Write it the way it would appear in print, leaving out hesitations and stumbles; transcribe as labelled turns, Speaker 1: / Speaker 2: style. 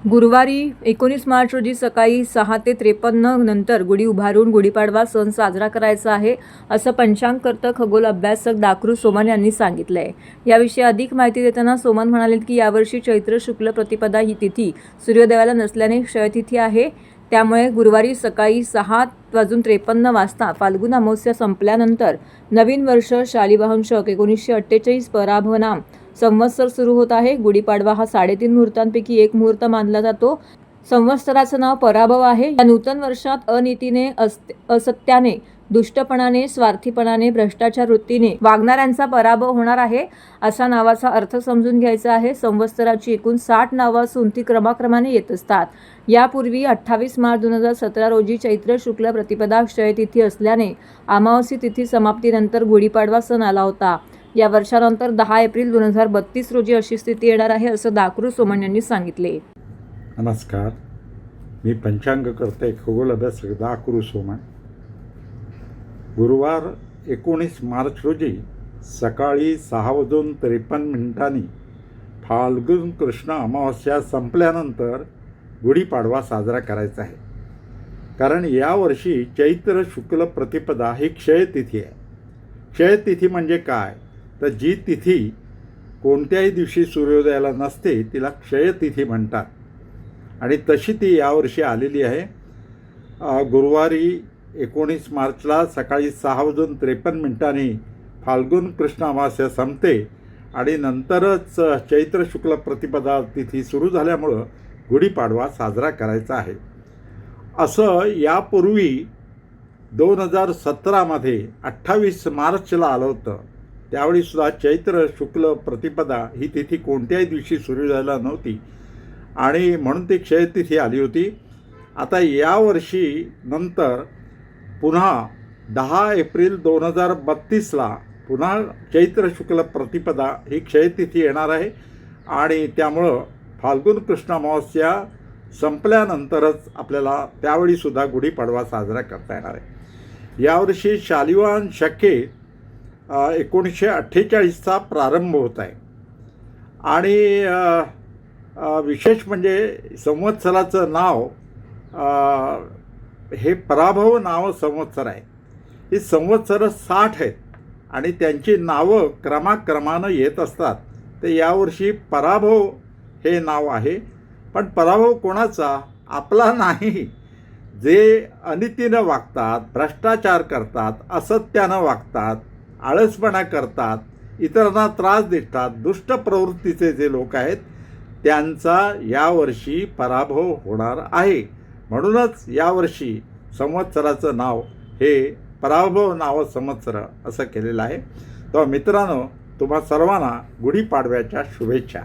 Speaker 1: गुरुवारी 19 मार्च रोजी सकाळी 6 ते 53 नंतर गुढी उभारून गुढीपाडवा सण साजरा करायचा आहे, असं पंचांगकर्ता खगोल अभ्यासक दाकृ सोमन यांनी सांगितलं आहे। याविषयी अधिक माहिती देताना सोमन म्हणाले की यावर्षी चैत्र शुक्ल प्रतिपदा ही तिथी सूर्योदयाला नसल्याने क्षयतिथी आहे। त्यामुळे गुरुवारी सकाळी 6:53 वाजता फाल्गुन अमावस्या संपल्यानंतर नवीन वर्ष शालिवाहन शक 1948 पराभवनाम संवत्सर सुरू होत आहे। गुढीपाडवा हा 3.5 मुहूर्तांपैकी एक मुहूर्त मानला जातो। संवत्सराचं नाव पराभव आहे। या नूतन वर्षात अनीतीने, असत्याने, दुष्टपणाने, स्वार्थीपणाने, भ्रष्टाचार वृत्तीने वागणाऱ्यांचा पराभव होणार आहे, असा नावाचा अर्थ समजून घ्यायचा आहे। संवत्सराची एकूण 60 नावं असून ती क्रमाक्रमाने येत असतात। यापूर्वी 28 मार्च 2017 रोजी चैत्र शुक्ल प्रतिपदा क्षयतिथी असल्याने अमावास्या तिथी समाप्तीनंतर गुढीपाडवा सण आला होता। या वर्षानंतर 10 एप्रिल 2032 रोजी अशी स्थिती येणार आहे, असं दाकृ सोमन यांनी सांगितले।
Speaker 2: नमस्कार, मी पंचांगकर्ते खगोल अभ्यासक दाकृ सोमन। गुरुवार 19 मार्च रोजी सकाळी 6:53 फाल्गुन कृष्ण अमावस्या संपल्यानंतर गुढीपाडवा साजरा करायचा आहे। कारण यावर्षी चैत्र शुक्ल प्रतिपदा ही क्षयतिथी आहे। क्षयतिथी म्हणजे काय, तर जी तिथी कोणत्याही दिवशी सूर्योदयाला नसते तिला क्षयतिथी म्हणतात आणि तशी ती यावर्षी आलेली आहे। गुरुवारी 19 मार्चला सकाळी 6:53 फाल्गुन कृष्ण अमावस्या संपते आणि नंतरच चैत्र शुक्ल प्रतिपदा तिथी सुरू झाल्यामुळं गुढीपाडवा साजरा करायचा आहे। असं यापूर्वी 2017मध्ये 28 मार्चला आलं होतं। त्यावेळीसुद्धा चैत्र शुक्ल प्रतिपदा ही तिथी कोणत्याही दिवशी सुरू झाला नव्हती आणि म्हणून ती क्षयतिथी आली होती। आता यावर्षी नंतर पुन्हा 10 एप्रिल 2032ला पुन्हा चैत्र शुक्ल प्रतिपदा ही क्षयतिथी येणार आहे आणि त्यामुळं फाल्गुन कृष्ण अमावस्या संपल्यानंतरच आपल्याला त्यावेळीसुद्धा गुढीपाडवा साजरा करता येणार आहे। यावर्षी शालिवाहन शके 1948चा प्रारंभ होत आहे आणि विशेष म्हणजे संवत्सराचं नाव हे पराभव नाव संवत्सर आहे। ही संवत्सरं 60 आहेत आणि त्यांची नावं क्रमाक्रमानं येत असतात। तर यावर्षी पराभव हे नाव आहे, पण पराभव कोणाचा? आपला नाही। जे अनितीनं वागतात, भ्रष्टाचार करतात, असत्यानं वागतात, आळसपणा करतात, इतरांना त्रास देतात, दुष्ट प्रवृत्तीचे जे लोक आहेत त्यांचा यावर्षी पराभव होणार आहे। म्हणूनच यावर्षी संवत्सराचं नाव हे पराभव नाव संवत्सर असं केलेलं आहे। तर मित्रांनो, तुम्हा सर्वांना गुढीपाडव्याच्या शुभेच्छा।